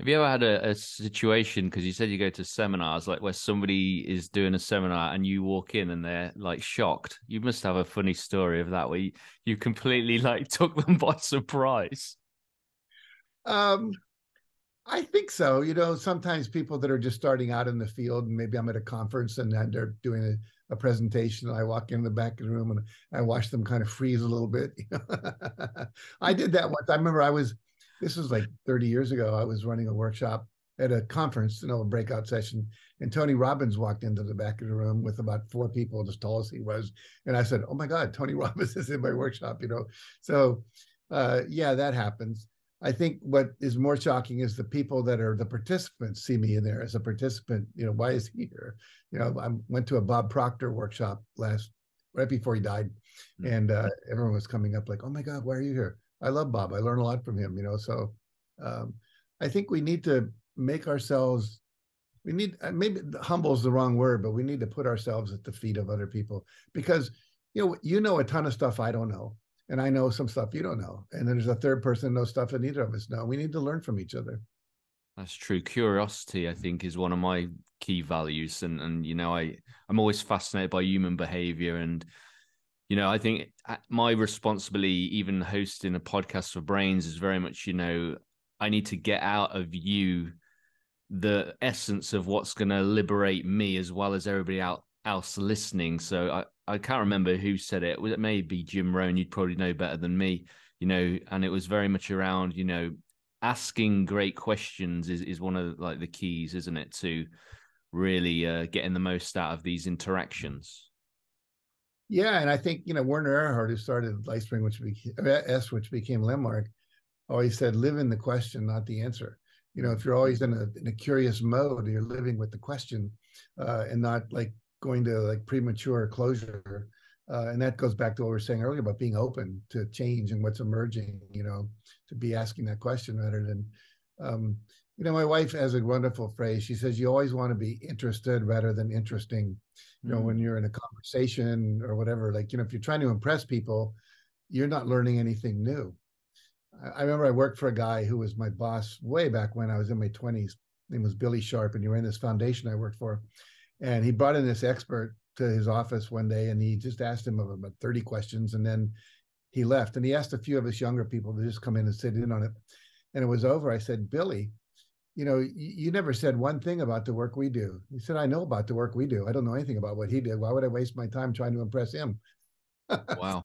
Have you ever had a situation, because you said you go to seminars, like where somebody is doing a seminar and you walk in and they're like shocked? You must have a funny story of that where you completely like took them by surprise. Um, I think so. Sometimes people that are just starting out in the field, and maybe I'm at a conference and then they're doing a presentation, and I walk in the back of the room and I watch them kind of freeze a little bit. I did that once. I remember this was like 30 years ago. I was running a workshop at a conference, a breakout session, and Tony Robbins walked into the back of the room with about four people, as tall as he was. And I said, "Oh my God, Tony Robbins is in my workshop." So yeah, that happens. I think what is more shocking is the people that are the participants see me in there as a participant. Why is he here? I went to a Bob Proctor workshop right before he died, and everyone was coming up like, "Oh my God, why are you here?" I love Bob. I learn a lot from him. So um, I think we need to make ourselves. We need maybe humble is the wrong word, but we need to put ourselves at the feet of other people because you know a ton of stuff I don't know. And I know some stuff you don't know. And then there's a third person knows stuff that neither of us know. We need to learn from each other. That's true. Curiosity, I think, is one of my key values. And I'm always fascinated by human behavior. And, I think my responsibility, even hosting a podcast for Brainz, is very much, I need to get out of you the essence of what's going to liberate me as well as everybody else listening. So I can't remember who said it. It may be Jim Rohn. You'd probably know better than me, and it was very much around, asking great questions is one of like the keys, isn't it, to really getting the most out of these interactions. Yeah. And I think, Werner Erhard, who started LifeSpring, which became Landmark, always said, live in the question, not the answer. If you're always in a curious mode, you're living with the question and not like going to like premature closure. And that goes back to what we were saying earlier about being open to change and what's emerging, to be asking that question rather than, my wife has a wonderful phrase. She says, you always want to be interested rather than interesting. When you're in a conversation or whatever, like, if you're trying to impress people, you're not learning anything new. I remember I worked for a guy who was my boss way back when I was in my 20s. His name was Billy Sharp, and he ran this foundation I worked for. And he brought in this expert to his office one day, and he just asked him about 30 questions, and then he left. And he asked a few of us younger people to just come in and sit in on it. And it was over. I said, Billy, you never said one thing about the work we do. He said, I know about the work we do. I don't know anything about what he did. Why would I waste my time trying to impress him? Wow.